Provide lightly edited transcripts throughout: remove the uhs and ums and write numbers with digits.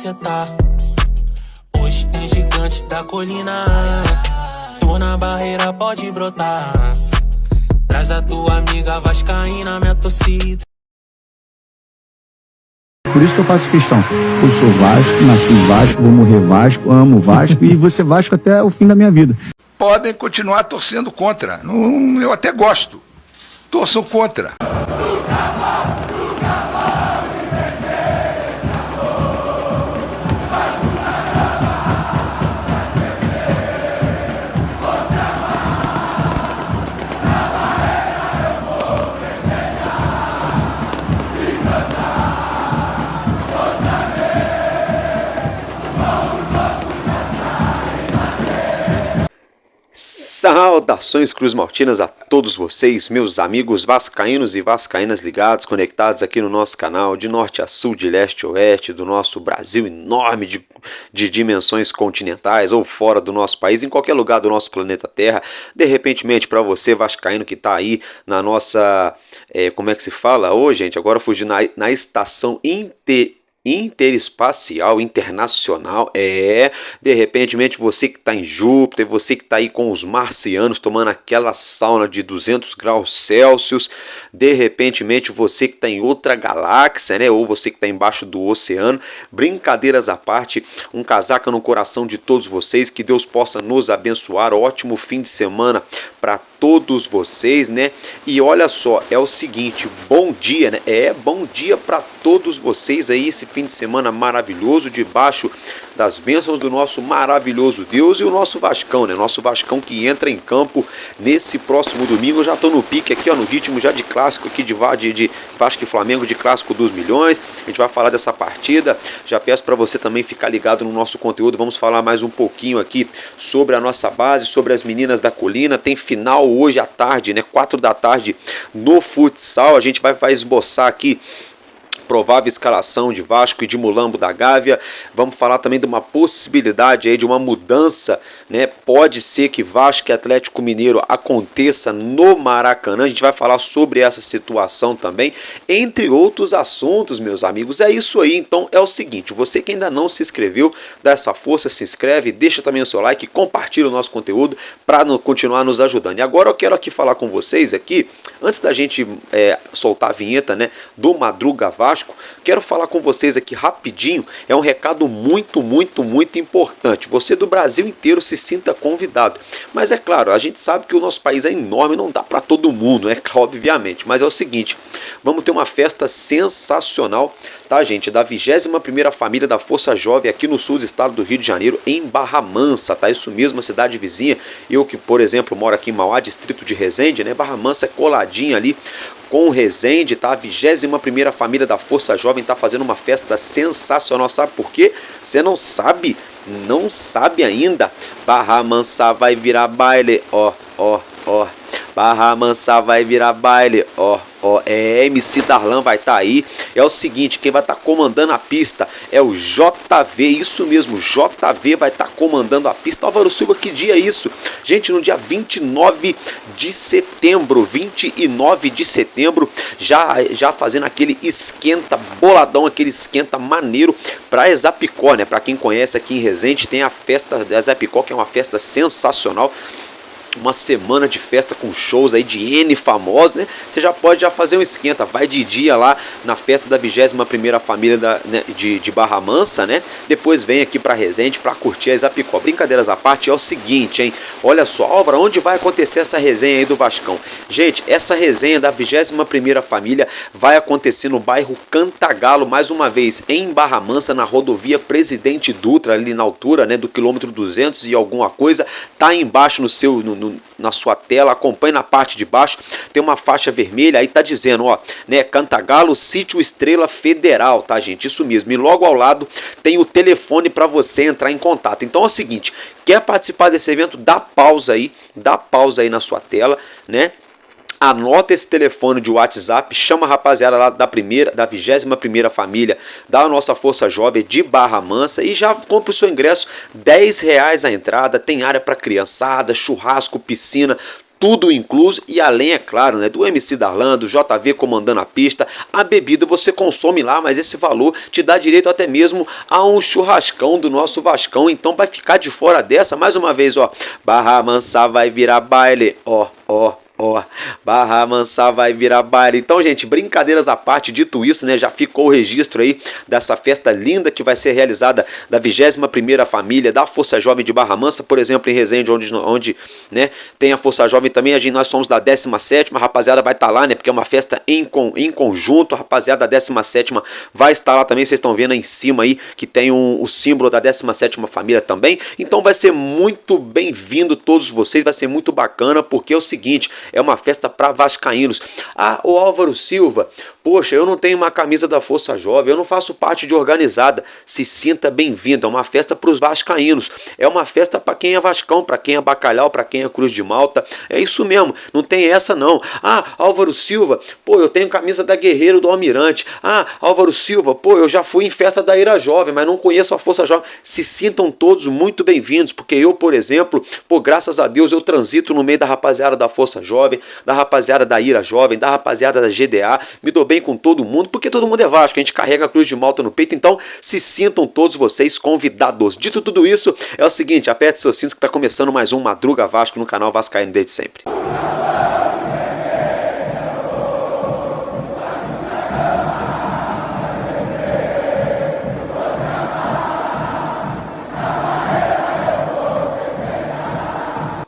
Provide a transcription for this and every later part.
cê tá. Hoje tem gigantes da colina. Tô na barreira, pode brotar. Traz a tua amiga vascaína, minha torcida. Por isso que eu faço questão. Eu sou Vasco, nasci em Vasco, vou morrer Vasco, amo Vasco e vou ser Vasco até o fim da minha vida. Podem continuar torcendo contra. Não, eu até gosto. Torçam contra. Saudações cruzmaltinas a todos vocês, meus amigos vascaínos e vascaínas ligados, conectados aqui no nosso canal, de norte a sul, de leste a oeste, do nosso Brasil enorme de dimensões continentais ou fora do nosso país, em qualquer lugar do nosso planeta Terra. De repentemente, para você vascaíno que está aí na nossa, como é que se fala hoje, gente? Agora fugindo na estação interespacial, internacional, de repentemente você que está em Júpiter, você que está aí com os marcianos tomando aquela sauna de 200 graus Celsius, de repentemente você que está em outra galáxia, né, ou você que está embaixo do oceano, brincadeiras à parte, um casaca no coração de todos vocês, que Deus possa nos abençoar, ótimo fim de semana para todos vocês, né, e olha só, é o seguinte, bom dia, né, bom dia para todos vocês aí, esse fim de semana maravilhoso, debaixo das bênçãos do nosso maravilhoso Deus e o nosso Vascão, né? Nosso Vascão que entra em campo nesse próximo domingo. Eu já tô no pique aqui, ó, no ritmo já de clássico aqui de Vasco e Flamengo, de clássico dos milhões. A gente vai falar dessa partida. Já peço para você também ficar ligado no nosso conteúdo. Vamos falar mais um pouquinho aqui sobre a nossa base, sobre as meninas da colina. Tem final hoje à tarde, né? 4 da tarde no futsal. A gente vai esboçar aqui provável escalação de Vasco e de Mulambo da Gávea. Vamos falar também de uma possibilidade aí de uma mudança, né? Pode ser que Vasco e Atlético Mineiro aconteça no Maracanã. A gente vai falar sobre essa situação também, entre outros assuntos, meus amigos. É isso aí. Então é o seguinte, você que ainda não se inscreveu, dá essa força, se inscreve, deixa também o seu like, compartilha o nosso conteúdo para continuar nos ajudando. E agora eu quero aqui falar com vocês aqui, antes da gente soltar a vinheta, né, do Madruga Vasco, quero falar com vocês aqui rapidinho, é um recado muito importante. Você do Brasil inteiro se sinta convidado. Mas é claro, a gente sabe que o nosso país é enorme, não dá para todo mundo, obviamente. Mas é o seguinte, vamos ter uma festa sensacional, tá, gente? Da 21ª família da Força Jovem aqui no sul do estado do Rio de Janeiro, em Barra Mansa, tá? Isso mesmo, a cidade vizinha. Eu que, por exemplo, moro aqui em Mauá, distrito de Resende, né? Barra Mansa é coladinha ali com Resende, tá? A 21ª família da Força Jovem tá fazendo uma festa sensacional. Sabe por quê? Você não sabe? Não sabe ainda? Barra Mansa vai virar baile, ó. Barra Mansa vai virar baile, ó. MC Darlan vai estar aí. É o seguinte, quem vai estar comandando a pista é o JV, isso mesmo, JV vai estar comandando a pista. Álvaro Silva, que dia é isso? Gente, no dia 29 de setembro, já fazendo aquele esquenta boladão, aquele esquenta maneiro para Exapicó, né? Para quem conhece aqui em Resende, tem a festa da Exapicó, que é uma festa sensacional. Uma semana de festa com shows aí de N famosos, né? Você já pode fazer um esquenta, vai de dia lá na festa da 21ª família de Barra Mansa, né? Depois vem aqui para Resende para curtir a Exapicó. Brincadeiras à parte, é o seguinte, hein? Olha só, Álvaro, onde vai acontecer essa resenha aí do Vascão? Gente, essa resenha da 21ª família vai acontecer no bairro Cantagalo, mais uma vez, em Barra Mansa, na rodovia Presidente Dutra, ali na altura, né, do quilômetro 200 e alguma coisa. Tá aí embaixo na sua tela, acompanhe na parte de baixo, tem uma faixa vermelha, aí tá dizendo, ó, né, Cantagalo, Sítio Estrela Federal, tá, gente? Isso mesmo. E logo ao lado tem o telefone para você entrar em contato. Então é o seguinte, quer participar desse evento? Dá pausa aí na sua tela, né? Anota esse telefone de WhatsApp, chama a rapaziada lá da 21ª família da nossa Força Jovem de Barra Mansa e já compra o seu ingresso, R$10 a entrada, tem área para criançada, churrasco, piscina, tudo incluso e além, é claro, né, do MC Darlan, do JV comandando a pista, a bebida você consome lá, mas esse valor te dá direito até mesmo a um churrascão do nosso Vascão. Então vai ficar de fora dessa, mais uma vez, ó, Barra Mansa vai virar baile, ó, Barra Mansa vai virar baile. Então, gente, brincadeiras à parte, dito isso, né, já ficou o registro aí dessa festa linda que vai ser realizada da 21ª família da Força Jovem de Barra Mansa, por exemplo, em Resende, onde né, tem a Força Jovem também. Nós somos da 17ª, a rapaziada vai estar lá, né, porque é uma festa em conjunto. A rapaziada da 17ª vai estar lá também, vocês estão vendo aí em cima aí que tem o símbolo da 17ª família também. Então vai ser muito bem-vindo todos vocês, vai ser muito bacana, porque é o seguinte, é uma festa para vascaínos. Ah, o Álvaro Silva, poxa, eu não tenho uma camisa da Força Jovem, eu não faço parte de organizada. Se sinta bem-vindo, é uma festa para os vascaínos, é uma festa para quem é vascão, para quem é bacalhau, para quem é Cruz de Malta, é isso mesmo, não tem essa não. Ah, Álvaro Silva, pô, eu tenho camisa da Guerreiro do Almirante. Ah, Álvaro Silva, pô, eu já fui em festa da Ira Jovem, mas não conheço a Força Jovem. Se sintam todos muito bem-vindos, porque eu, por exemplo, pô, graças a Deus eu transito no meio da rapaziada da Força Jovem, da rapaziada da Ira Jovem, da rapaziada da GDA, me dou bem com todo mundo, porque todo mundo é Vasco, a gente carrega a Cruz de Malta no peito. Então se sintam todos vocês convidados. Dito tudo isso, é o seguinte, aperte seus cintos que está começando mais um Madruga Vasco no canal Vascaíno desde sempre.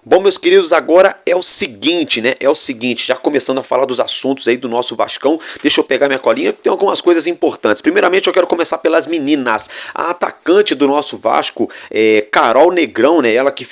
Bom, meus queridos, agora é o seguinte, né? É o seguinte, já começando a falar dos assuntos aí do nosso Vascão. Deixa eu pegar minha colinha, tem algumas coisas importantes. Primeiramente, eu quero começar pelas meninas. A atacante do nosso Vasco, Carol Negrão, né? Ela que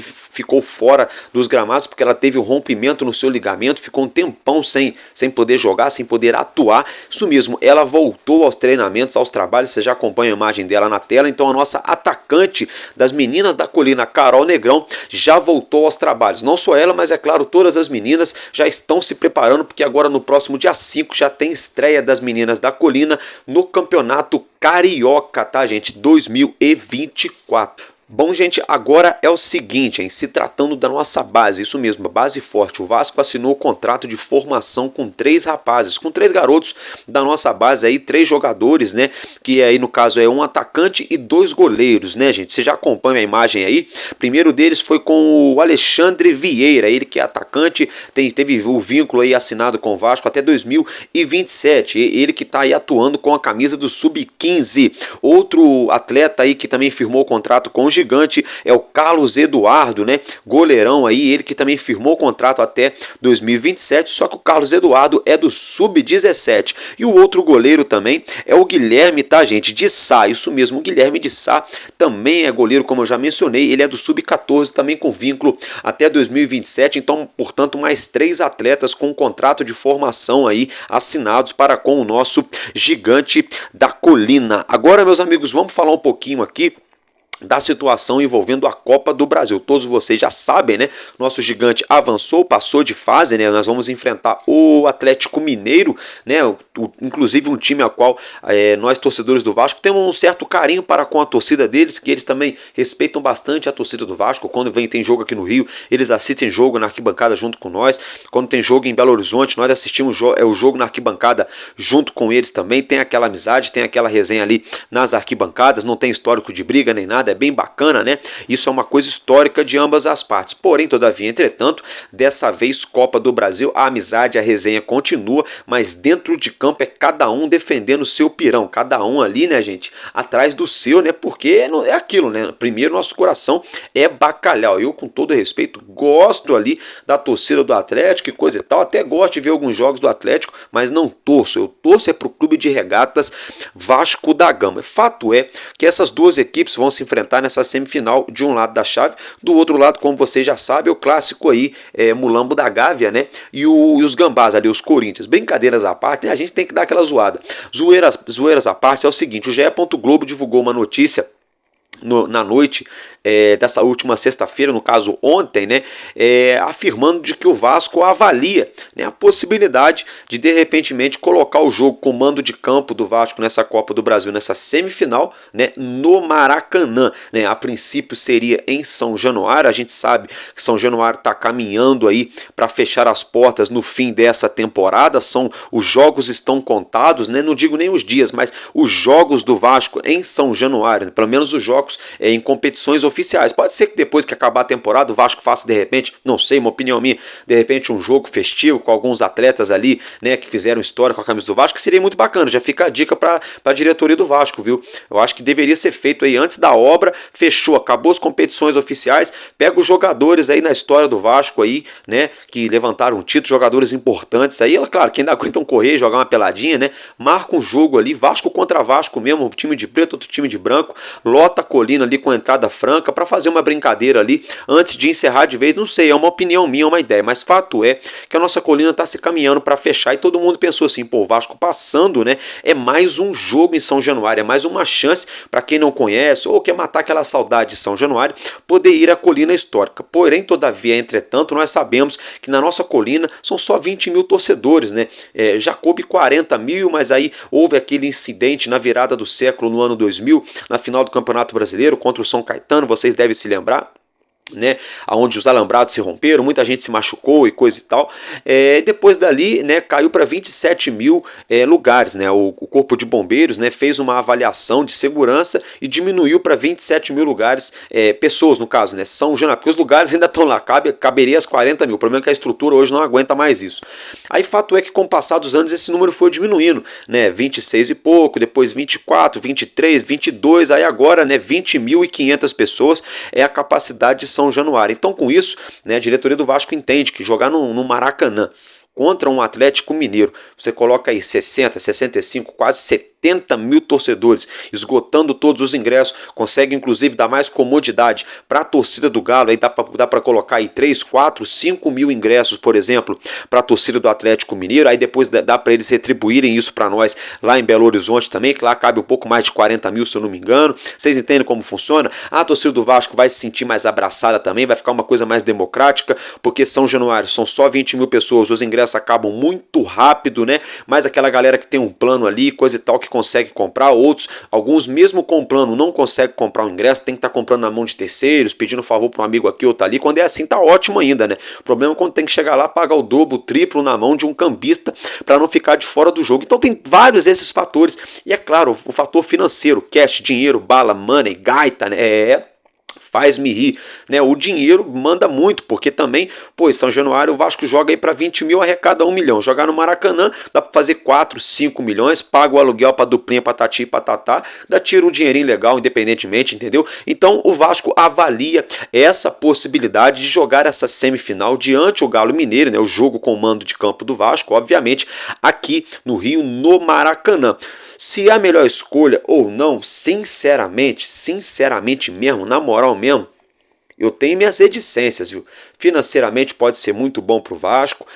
ficou fora dos gramados porque ela teve um rompimento no seu ligamento, ficou um tempão sem poder jogar, sem poder atuar. Isso mesmo, ela voltou aos treinamentos, aos trabalhos. Você já acompanha a imagem dela na tela. Então, a nossa atacante das meninas da colina, Carol Negrão, já voltou aos trabalhos. Não só ela, mas é claro, todas as meninas já estão se preparando, porque agora no próximo dia 5 já tem estreia das meninas da colina no Campeonato Carioca, tá, gente? 2024. Bom, gente, agora é o seguinte, hein? Se tratando da nossa base, isso mesmo, base forte, o Vasco assinou o contrato de formação com 3 rapazes, com 3 garotos da nossa base aí, 3 jogadores, né? Que aí no caso é um atacante e 2 goleiros, né, gente? Você já acompanha a imagem aí? Primeiro deles foi com o Alexandre Vieira, ele que é atacante, teve o vínculo aí assinado com o Vasco até 2027, ele que tá aí atuando com a camisa do Sub-15. Outro atleta aí que também firmou o contrato com o Gigante é o Carlos Eduardo, né? Goleirão aí, ele que também firmou o contrato até 2027, só que o Carlos Eduardo é do Sub-17. E o outro goleiro também é o Guilherme, tá, gente? De Sá, isso mesmo, o Guilherme de Sá também é goleiro, como eu já mencionei, ele é do Sub-14, também com vínculo até 2027, então, portanto, mais 3 atletas com contrato de formação aí assinados para com o nosso Gigante da Colina. Agora, meus amigos, vamos falar um pouquinho aqui da situação envolvendo a Copa do Brasil. Todos vocês já sabem, né? Nosso Gigante avançou, passou de fase, né? Nós vamos enfrentar o Atlético Mineiro, né? Inclusive um time ao qual nós, torcedores do Vasco, temos um certo carinho para com a torcida deles, que eles também respeitam bastante a torcida do Vasco. Quando tem jogo aqui no Rio, eles assistem jogo na arquibancada junto com nós. Quando tem jogo em Belo Horizonte, nós assistimos o jogo na arquibancada junto com eles também. Tem aquela amizade, tem aquela resenha ali nas arquibancadas, não tem histórico de briga nem nada, é bem bacana, né? Isso é uma coisa histórica de ambas as partes. Porém, todavia, entretanto, dessa vez Copa do Brasil, a amizade, a resenha continua, mas dentro de campo é cada um defendendo o seu pirão, cada um ali, né, gente, atrás do seu, né? Porque é aquilo, né? Primeiro, nosso coração é bacalhau. Eu, com todo respeito, gosto ali da torcida do Atlético e coisa e tal, até gosto de ver alguns jogos do Atlético, mas não torço. Eu torço pro Clube de Regatas Vasco da Gama. Fato é que essas duas equipes vão se enfrentar nessa semifinal de um lado da chave, do outro lado, como vocês já sabem, o clássico aí, Mulambo da Gávea, né? E os gambás ali, os Corinthians. Brincadeiras à parte, né? A gente tem que dar aquela zoada. Zoeiras à parte, é o seguinte, o GE. Globo divulgou uma notícia na noite dessa última sexta-feira, no caso ontem, né, afirmando de que o Vasco avalia, né, a possibilidade de repentemente colocar o jogo com mando de campo do Vasco nessa Copa do Brasil, nessa semifinal, né, no Maracanã, né. A princípio seria em São Januário. A gente sabe que São Januário está caminhando aí para fechar as portas no fim dessa temporada. Os jogos estão contados, né, não digo nem os dias, mas os jogos do Vasco em São Januário, né, pelo menos os jogos em competições oficiais. Pode ser que depois que acabar a temporada o Vasco faça de repente, não sei, uma opinião minha, de repente um jogo festivo com alguns atletas ali, né, que fizeram história com a camisa do Vasco, que seria muito bacana. Já fica a dica para a diretoria do Vasco, viu? Eu acho que deveria ser feito aí antes da obra, fechou, acabou as competições oficiais, pega os jogadores aí na história do Vasco aí, né, que levantaram um título, jogadores importantes aí, claro, que ainda aguentam correr, jogar uma peladinha, né, marca um jogo ali, Vasco contra Vasco mesmo, um time de preto, outro time de branco, lota a Colina ali com entrada franca para fazer uma brincadeira ali antes de encerrar de vez. Não sei, é uma opinião minha, é uma ideia, mas fato é que a nossa Colina está se caminhando para fechar e todo mundo pensou assim, pô, o Vasco passando, né, é mais um jogo em São Januário, é mais uma chance para quem não conhece ou quer matar aquela saudade de São Januário, poder ir à Colina Histórica. Porém, todavia, entretanto, nós sabemos que na nossa Colina são só 20 mil torcedores, né, já coube 40 mil, mas aí houve aquele incidente na virada do século no ano 2000, na final do Campeonato Brasileiro contra o São Caetano, vocês devem se lembrar, né, onde os alambrados se romperam, muita gente se machucou e coisa e tal. Depois dali, né, caiu para 27 mil lugares, né, o Corpo de Bombeiros, né, fez uma avaliação de segurança e diminuiu para 27 mil lugares, pessoas no caso, né, São Januário, porque os lugares ainda estão lá, caberia as 40 mil, o problema é que a estrutura hoje não aguenta mais isso. Aí fato é que com o passar dos anos esse número foi diminuindo, né, 26 e pouco, depois 24, 23, 22, aí agora, né, 20.500 pessoas é a capacidade de São Januário. Então, com isso, né, a diretoria do Vasco entende que jogar no Maracanã contra um Atlético Mineiro, você coloca aí 60, 65, quase 70 mil torcedores, esgotando todos os ingressos, consegue inclusive dar mais comodidade para a torcida do Galo, aí dá para colocar aí 3, 4, 5 mil ingressos, por exemplo, para a torcida do Atlético Mineiro, aí depois dá para eles retribuírem isso para nós lá em Belo Horizonte também, que lá cabe um pouco mais de 40 mil, se eu não me engano. Vocês entendem como funciona? A torcida do Vasco vai se sentir mais abraçada também, vai ficar uma coisa mais democrática, porque São Januário são só 20 mil pessoas, os ingressos acabam muito rápido, né? Mas aquela galera que tem um plano ali, coisa e tal, que consegue comprar, alguns mesmo com plano não conseguem comprar o ingresso, tem que estar comprando na mão de terceiros, pedindo favor para um amigo aqui ou tá ali. Quando é assim, tá ótimo ainda, né? O problema é quando tem que chegar lá, pagar o dobro, o triplo na mão de um cambista para não ficar de fora do jogo. Então tem vários esses fatores, e é claro, o fator financeiro, cash, dinheiro, bala, money, gaita, né? Faz-me rir, né? O dinheiro manda muito, porque também, pô, em São Januário o Vasco joga aí para 20 mil, arrecada 1 milhão. Jogar no Maracanã dá para fazer 4, 5 milhões, paga o aluguel para duplinha, patati e patatá, tira um dinheirinho legal, independentemente, entendeu? Então o Vasco avalia essa possibilidade de jogar essa semifinal diante o Galo Mineiro, né? O jogo com o mando de campo do Vasco, obviamente, aqui no Rio, no Maracanã. Se é a melhor escolha ou não, sinceramente mesmo, na moral mesmo, eu tenho minhas reticências, viu? Financeiramente pode ser muito bom para o Vasco,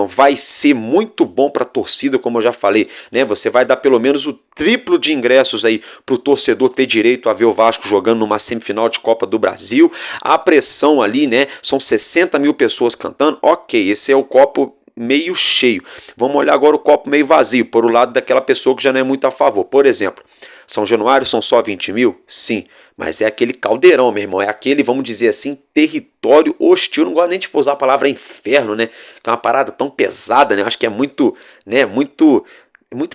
vai ser muito bom para a torcida, como eu já falei, né? Você vai dar pelo menos o triplo de ingressos aí para o torcedor ter direito a ver o Vasco jogando numa semifinal de Copa do Brasil. A pressão ali, né? São 60 mil pessoas cantando, ok, esse é o copo meio cheio. Vamos olhar agora o copo meio vazio, por o lado daquela pessoa que já não é muito a favor. Por exemplo, São Januário são só 20 mil? Sim, mas é aquele caldeirão, meu irmão, é aquele, vamos dizer assim, território hostil. Eu não gosto nem de usar a palavra inferno, né, que é uma parada tão pesada, né, acho que é muito, né, muito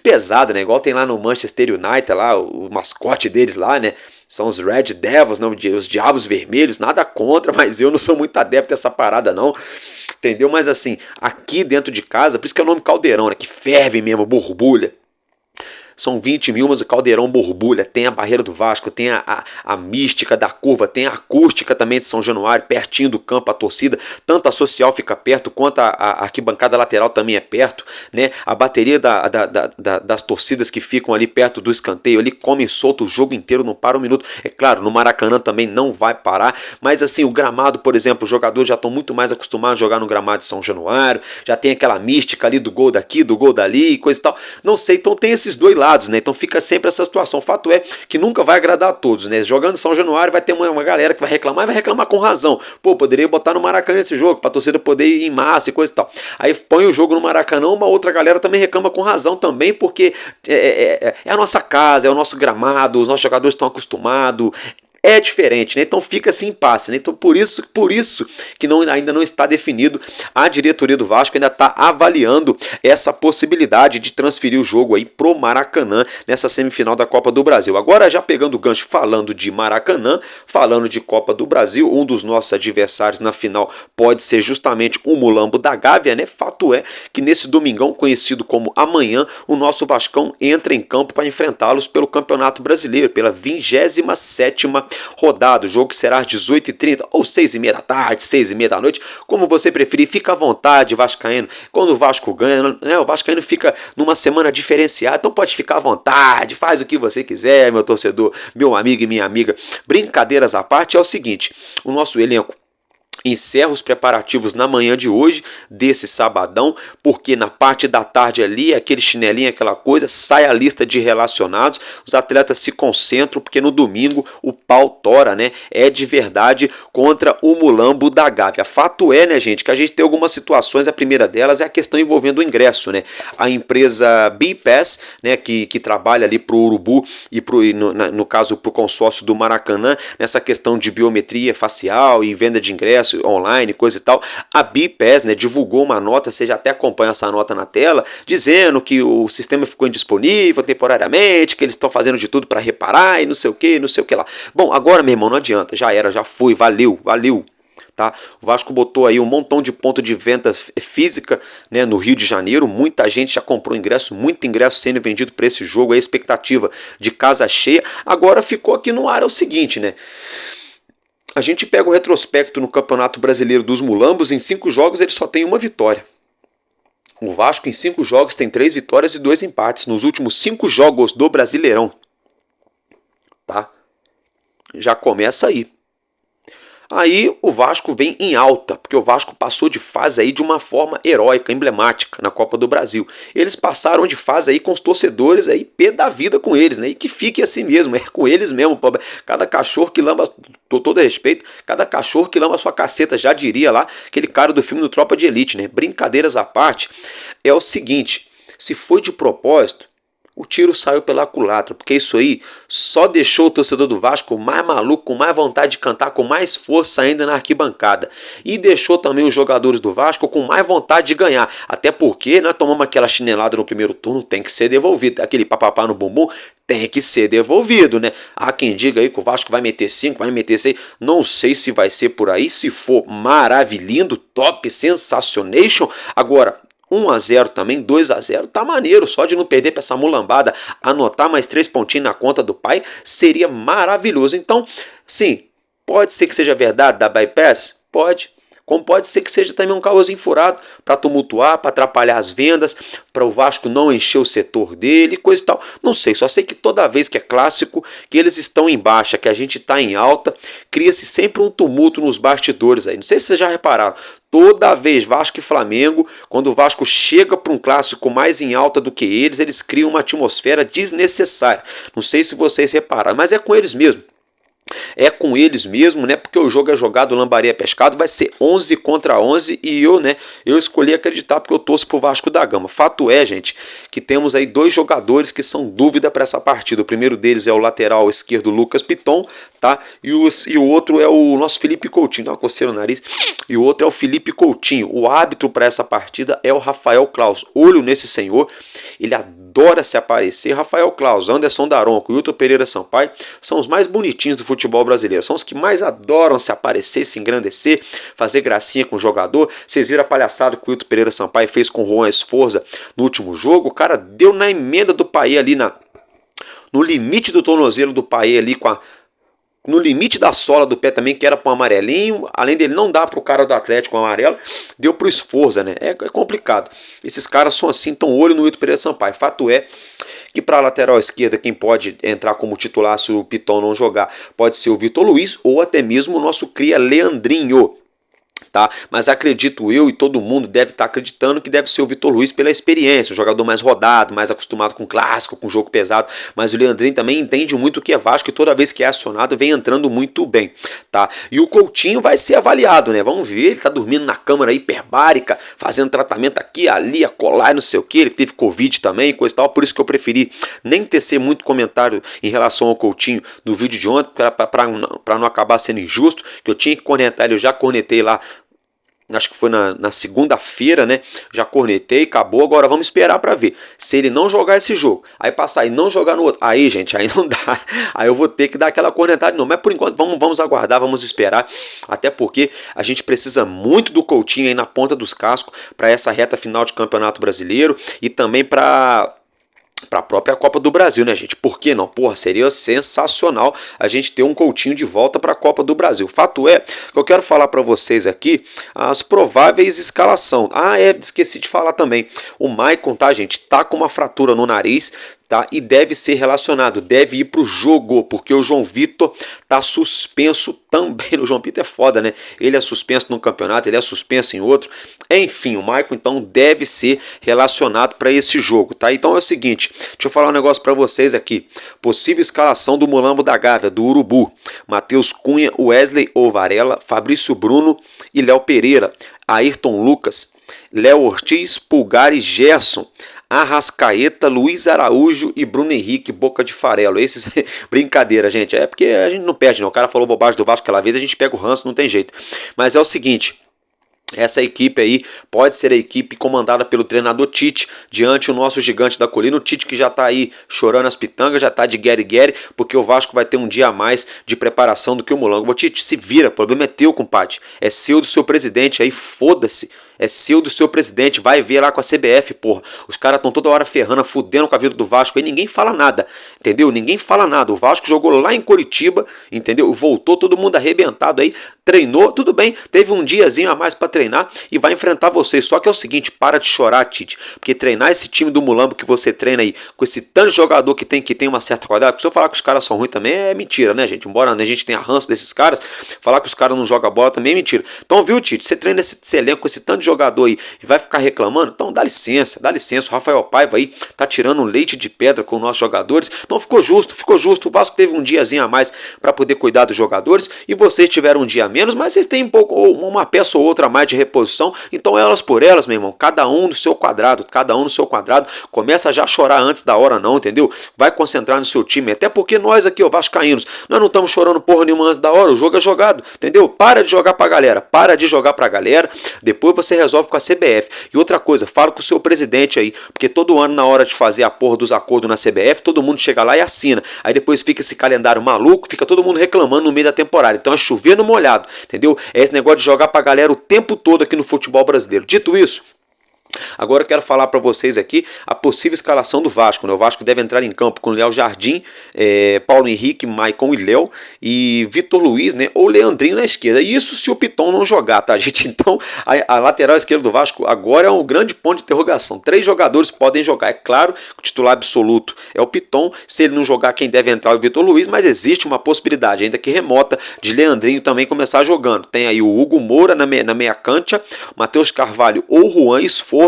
pesado, né, igual tem lá no Manchester United, lá, o mascote deles lá, né, são os Red Devils, não, os Diabos Vermelhos, nada contra, mas eu não sou muito adepto dessa parada não, entendeu? Mas assim, aqui dentro de casa, por isso que é o nome caldeirão, né, que ferve mesmo, borbulha. São 20 mil, mas o caldeirão borbulha, tem a barreira do Vasco, tem a mística da curva, tem a acústica também de São Januário, pertinho do campo, a torcida, tanto a social fica perto, quanto a arquibancada lateral também é perto, né? A bateria das torcidas que ficam ali perto do escanteio, ali comem solto o jogo inteiro, não para um minuto. É claro, no Maracanã também não vai parar, mas assim, o gramado, por exemplo, os jogadores já estão muito mais acostumados a jogar no gramado de São Januário, já tem aquela mística ali do gol daqui, do gol dali, coisa e tal. Não sei, então tem esses dois lados. rodados, né? Então fica sempre essa situação. O fato é que nunca vai agradar a todos, né? Jogando São Januário vai ter uma galera que vai reclamar e vai reclamar com razão. Pô, poderia botar no Maracanã esse jogo, pra torcida poder ir em massa e coisa e tal. Aí põe o jogo no Maracanã, uma outra galera também reclama com razão também, porque é a nossa casa, é o nosso gramado, os nossos jogadores estão acostumados. É diferente, né? Então fica assim impasse, né? Então por isso que ainda não está definido. A diretoria do Vasco ainda está avaliando essa possibilidade de transferir o jogo aí pro Maracanã nessa semifinal da Copa do Brasil. Agora já pegando o gancho, falando de Maracanã, falando de Copa do Brasil, um dos nossos adversários na final pode ser justamente o Mulambo da Gávea, né? Fato é que nesse domingão, conhecido como amanhã, o nosso Vascão entra em campo para enfrentá-los pelo Campeonato Brasileiro, pela 27ª rodada. O jogo será às 18h30 ou 6h30 da tarde, 6h30 da noite, como você preferir. Fica à vontade, vascaíno. Quando o Vasco ganha, né, o vascaíno fica numa semana diferenciada, então pode ficar à vontade, faz o que você quiser, meu torcedor, meu amigo e minha amiga. Brincadeiras à parte, é o seguinte, o nosso elenco encerra os preparativos na manhã de hoje, desse sabadão, porque na parte da tarde ali, aquele chinelinho, aquela coisa, sai a lista de relacionados, os atletas se concentram, porque no domingo o pau tora, né? É de verdade contra o Mulambo da Gávea. Fato é, né, gente, que a gente tem algumas situações, a primeira delas é a questão envolvendo o ingresso, né? A empresa B-Pass, né, que trabalha ali pro Urubu e no caso pro consórcio do Maracanã, nessa questão de biometria facial e venda de ingresso online, coisa e tal, a B-Pass, né, divulgou uma nota, você já até acompanha essa nota na tela, dizendo que o sistema ficou indisponível temporariamente, que eles estão fazendo de tudo para reparar e não sei o que lá. Bom, agora, meu irmão, não adianta, já era, já foi, valeu. Tá? O Vasco botou aí um montão de ponto de venda física, né, no Rio de Janeiro, muita gente já comprou ingresso, muito ingresso sendo vendido para esse jogo, a expectativa de casa cheia. Agora ficou aqui no ar é o seguinte, né? A gente pega o retrospecto no Campeonato Brasileiro dos Mulambos, em 5 jogos ele só tem uma vitória. O Vasco em 5 jogos tem 3 vitórias e 2 empates nos últimos 5 jogos do Brasileirão. Tá? Já começa aí. Aí o Vasco vem em alta, porque o Vasco passou de fase aí de uma forma heróica, emblemática na Copa do Brasil. Eles passaram de fase aí com os torcedores aí pé da vida com eles, né? E que fique assim mesmo, é com eles mesmo. Cada cachorro que lamba, com todo respeito, cada cachorro que lamba sua caceta, já diria lá aquele cara do filme do Tropa de Elite, né? Brincadeiras à parte, é o seguinte, se foi de propósito, o tiro saiu pela culatra, porque isso aí só deixou o torcedor do Vasco mais maluco, com mais vontade de cantar, com mais força ainda na arquibancada. E deixou também os jogadores do Vasco com mais vontade de ganhar. Até porque nós tomamos aquela chinelada no primeiro turno, tem que ser devolvido. Aquele papapá no bumbum tem que ser devolvido, né? Há quem diga aí que o Vasco vai meter 5, vai meter 6. Não sei se vai ser por aí. Se for, maravilhindo, top, sensacionation. Agora, 1-0 também, 2-0, tá maneiro, só de não perder para essa mulambada, anotar mais 3 pontinhos na conta do pai, seria maravilhoso. Então, sim, pode ser que seja verdade da bypass? Pode. Como pode ser que seja também um caosinho furado para tumultuar, para atrapalhar as vendas, para o Vasco não encher o setor dele, coisa e tal. Não sei, só sei que toda vez que é clássico, que eles estão em baixa, que a gente está em alta, cria-se sempre um tumulto nos bastidores aí. Não sei se vocês já repararam. Toda vez Vasco e Flamengo, quando o Vasco chega para um clássico mais em alta do que eles criam uma atmosfera desnecessária. Não sei se vocês repararam, mas é com eles mesmo. É com eles mesmo, né? Porque o jogo é jogado lambaria pescado, vai ser 11 contra 11 e eu escolhi acreditar porque eu torço pro Vasco da Gama. Fato é, gente, que temos aí 2 jogadores que são dúvida para essa partida. O primeiro deles é o lateral esquerdo Lucas Piton, tá? E o outro é o nosso Felipe Coutinho, dá uma coceira no nariz. E o outro é o Felipe Coutinho. O árbitro para essa partida é o Rafael Claus. Olho nesse senhor, ele adora se aparecer. Rafael Claus, Anderson Daronco e Hilton Pereira Sampaio são os mais bonitinhos do futebol brasileiro. São os que mais adoram se aparecer, se engrandecer, fazer gracinha com o jogador. Vocês viram a palhaçada que o Hilton Pereira Sampaio fez com o Juan Esforza no último jogo? O cara deu na emenda do Paê ali, no limite do tornozelo do Paê ali, no limite da sola do pé também, que era para um amarelinho. Além dele não dar para o cara do Atlético um amarelo, deu para o Esforza, né? É complicado. Esses caras são assim, tão olho no Hilton Pereira Sampaio. Fato é que para a lateral esquerda, quem pode entrar como titular se o Piton não jogar, pode ser o Vitor Luiz ou até mesmo o nosso cria Leandrinho. tá? Mas acredito eu, e todo mundo deve estar acreditando, que deve ser o Vitor Luiz pela experiência, um jogador mais rodado, mais acostumado com clássico, com jogo pesado, mas o Leandrinho também entende muito o que é Vasco e toda vez que é acionado vem entrando muito bem, tá? E o Coutinho vai ser avaliado, né? Vamos ver, ele tá dormindo na câmara hiperbárica, fazendo tratamento aqui, ali, acolá, não sei o que, ele teve Covid também, coisa e tal, por isso que eu preferi nem tecer muito comentário em relação ao Coutinho no vídeo de ontem, para não acabar sendo injusto, que eu tinha que cornetar ele, eu já cornetei lá, acho que foi na segunda-feira, né? Já cornetei, acabou. Agora vamos esperar para ver. Se ele não jogar esse jogo, aí passar e não jogar no outro, aí, gente, aí não dá. Aí eu vou ter que dar aquela cornetada de novo. Mas por enquanto, vamos aguardar, vamos esperar. Até porque a gente precisa muito do Coutinho aí na ponta dos cascos para essa reta final de Campeonato Brasileiro e também para a própria Copa do Brasil, né, gente? Por que não? Porra, seria sensacional a gente ter um Coutinho de volta para a Copa do Brasil. Fato é que eu quero falar para vocês aqui as prováveis escalação. Esqueci de falar também. O Maicon, tá, gente? Tá com uma fratura no nariz, tá? E deve ser relacionado, deve ir para o jogo, porque o João Vitor tá suspenso também. O João Vitor é foda, né? Ele é suspenso num campeonato, ele é suspenso em outro. Enfim, o Maicon então deve ser relacionado para esse jogo, tá? Então é o seguinte, deixa eu falar um negócio para vocês aqui. Possível escalação do Mulambo da Gávea, do Urubu: Matheus Cunha, Wesley ou Varela, Fabrício Bruno e Léo Pereira, Ayrton Lucas, Léo Ortiz, Pulgar e Gerson, Arrascaeta, Luiz Araújo e Bruno Henrique, Boca de Farelo. Esses, brincadeira, gente, é porque a gente não perde, não. O cara falou bobagem do Vasco aquela vez, a gente pega o ranço, não tem jeito. Mas é o seguinte, essa equipe aí pode ser a equipe comandada pelo treinador Tite, diante o nosso gigante da colina, o Tite que já tá aí chorando as pitangas, já tá de guere-guere, porque o Vasco vai ter um dia a mais de preparação do que o Mulambo. Tite, se vira, o problema é teu, compadre, é seu, do seu presidente aí, foda-se. É seu, do seu presidente, vai ver lá com a CBF, porra. Os caras estão toda hora ferrando, fudendo com a vida do Vasco, aí ninguém fala nada, entendeu? Ninguém fala nada. O Vasco jogou lá em Curitiba, entendeu? Voltou todo mundo arrebentado aí, treinou, tudo bem, teve um diazinho a mais para treinar e vai enfrentar vocês. Só que é o seguinte, para de chorar, Tite, porque treinar esse time do Mulambo que você treina aí, com esse tanto de jogador que tem uma certa qualidade, porque se eu falar que os caras são ruins também é mentira, né, gente? Embora a gente tenha ranço desses caras, falar que os caras não jogam bola também é mentira. Então, viu, Tite, você treina esse elenco com esse tanto de jogador aí e vai ficar reclamando? Então dá licença, o Rafael Paiva aí tá tirando leite de pedra com os nossos jogadores, então ficou justo, o Vasco teve um diazinho a mais para poder cuidar dos jogadores e vocês tiveram um dia a menos, mas vocês têm uma peça ou outra a mais de reposição, então elas por elas, meu irmão, cada um no seu quadrado, começa já a chorar antes da hora não, entendeu? Vai concentrar no seu time, até porque nós aqui, ó, vascaínos, nós não estamos chorando porra nenhuma antes da hora, o jogo é jogado, entendeu? Para de jogar pra galera, depois você resolve com a CBF. E outra coisa, fala com o seu presidente aí, porque todo ano na hora de fazer a porra dos acordos na CBF, todo mundo chega lá e assina. Aí depois fica esse calendário maluco, fica todo mundo reclamando no meio da temporada. Então é chover no molhado, entendeu? É esse negócio de jogar pra galera o tempo todo aqui no futebol brasileiro. Dito isso, agora eu quero falar para vocês aqui a possível escalação do Vasco, né? O Vasco deve entrar em campo com Léo Jardim, Paulo Henrique, Maicon e Léo e Vitor Luiz, né? Ou Leandrinho na esquerda. Isso se o Piton não jogar, tá, gente? Então a lateral esquerda do Vasco agora é um grande ponto de interrogação. 3 jogadores podem jogar. É claro que o titular absoluto é o Piton. Se ele não jogar, quem deve entrar é o Vitor Luiz, mas existe uma possibilidade, ainda que remota, de Leandrinho também começar jogando. Tem aí o Hugo Moura na meia cancha, Matheus Carvalho ou Juan Esforza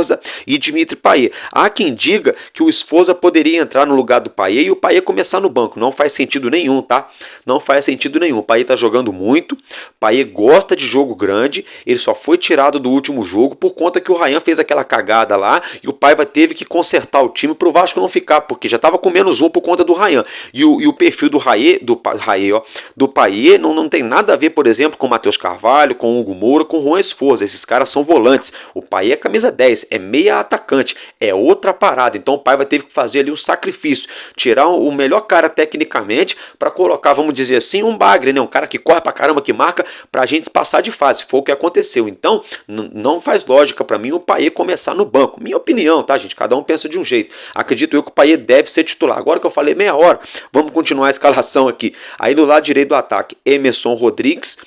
e Dimitri Payet. Há quem diga que o Esforza poderia entrar no lugar do Payet e o Payet começar no banco. Não faz sentido nenhum, tá? Não faz sentido nenhum. O Payet tá jogando muito, o Payet gosta de jogo grande, ele só foi tirado do último jogo por conta que o Ryan fez aquela cagada lá e o Paiva teve que consertar o time pro Vasco não ficar, porque já tava com -1 por conta do Ryan. E o perfil do Payet não tem nada a ver, por exemplo, com o Matheus Carvalho, com o Hugo Moura, com o Juan Esforza. Esses caras são volantes. O Payet é camisa 10, é meia atacante, é outra parada. Então o Paiva teve que fazer ali um sacrifício, tirar o melhor cara tecnicamente para colocar, vamos dizer assim, um bagre, né? Um cara que corre pra caramba, que marca, pra gente passar de fase. Foi o que aconteceu. Então não faz lógica para mim o Payet começar no banco. Minha opinião, tá, gente? Cada um pensa de um jeito. Acredito eu que o Payet deve ser titular. Agora que eu falei meia hora, vamos continuar a escalação aqui. Aí do lado direito do ataque, Emerson Rodrigues,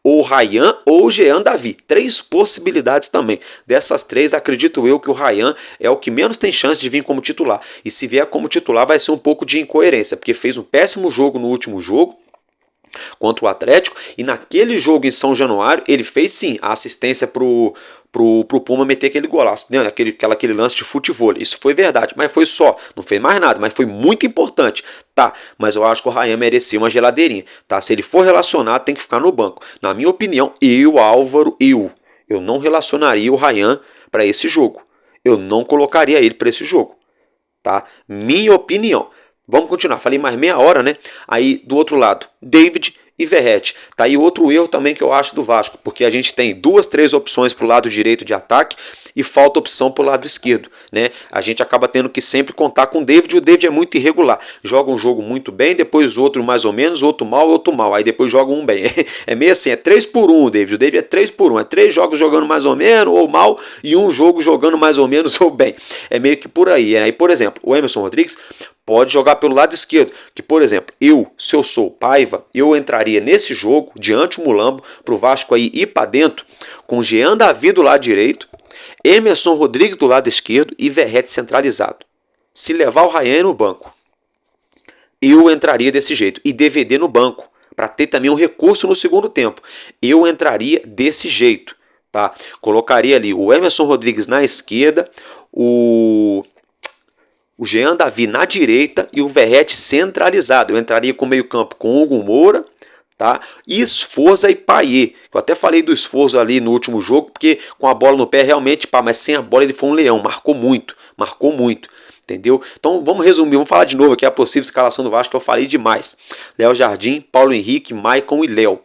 ou Ryan ou Jean Davi. 3 possibilidades também. Dessas 3, acredito eu que o Ryan é o que menos tem chance de vir como titular. E se vier como titular vai ser um pouco de incoerência, porque fez um péssimo jogo no último jogo. contra o Atlético, e naquele jogo em São Januário, ele fez sim a assistência pro Puma meter aquele golaço, né? aquele lance de futebol. Isso foi verdade, mas foi só, não fez mais nada, mas foi muito importante, tá? Mas eu acho que o Ryan merecia uma geladeirinha, tá? Se ele for relacionado, tem que ficar no banco. Na minha opinião, Álvaro, eu não relacionaria o Ryan para esse jogo. Eu não colocaria ele para esse jogo, tá? Minha opinião. Vamos continuar, falei mais meia hora, né? Aí do outro lado, David e Verratti. Tá aí outro erro também que eu acho do Vasco, porque a gente tem 2, 3 opções para o lado direito de ataque e falta opção para o lado esquerdo, né? A gente acaba tendo que sempre contar com o David, e o David é muito irregular. Joga um jogo muito bem, depois outro mais ou menos, outro mal, aí depois joga um bem. É meio assim, é 3-por-1 o David. O David é 3-por-1, é 3 jogos jogando mais ou menos ou mal e um jogo jogando mais ou menos ou bem. É meio que por aí. Aí, por exemplo, o Emerson Rodrigues pode jogar pelo lado esquerdo, que por exemplo, se eu sou Paiva, eu entraria nesse jogo, diante do Mulambo, para o Vasco aí ir para dentro, com Jean Davi do lado direito, Emerson Rodrigues do lado esquerdo e Verratti centralizado. Se levar o Ryan no banco, eu entraria desse jeito, e DVD no banco, para ter também um recurso no segundo tempo. Eu entraria desse jeito, tá? Colocaria ali o Emerson Rodrigues na esquerda, o Jean Davi na direita e o Verratti centralizado. Eu entraria com o meio campo com Hugo Moura, tá? Esforza e Payet. Eu até falei do Esforza ali no último jogo, porque com a bola no pé realmente, mas sem a bola ele foi um leão, marcou muito, entendeu? Então vamos resumir, vamos falar de novo aqui a possível escalação do Vasco, que eu falei demais. Léo Jardim, Paulo Henrique, Maicon e Léo.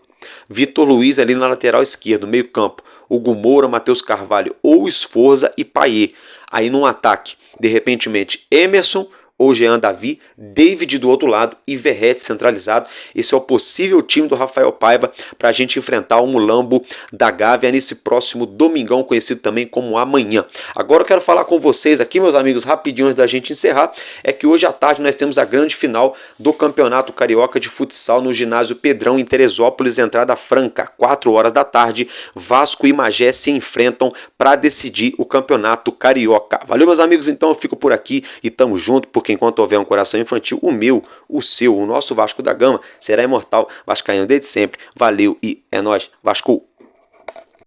Vitor Luiz ali na lateral esquerda, meio campo. Hugo Moura, Matheus Carvalho ou Esforza e Payet. Aí no ataque, de repentemente, Emerson ou Jean Davi, David do outro lado e Verratti centralizado. Esse é o possível time do Rafael Paiva para a gente enfrentar o Mulambo da Gávea nesse próximo domingão, conhecido também como amanhã. Agora eu quero falar com vocês aqui, meus amigos, rapidinho antes da gente encerrar, é que hoje à tarde nós temos a grande final do Campeonato Carioca de Futsal no ginásio Pedrão em Teresópolis, entrada franca, 4 horas da tarde, Vasco e Magé se enfrentam para decidir o Campeonato Carioca. Valeu, meus amigos, então eu fico por aqui e tamo junto, porque enquanto houver um coração infantil, o meu, o seu, o nosso Vasco da Gama será imortal, vascaíno desde sempre. Valeu e é nóis, Vasco!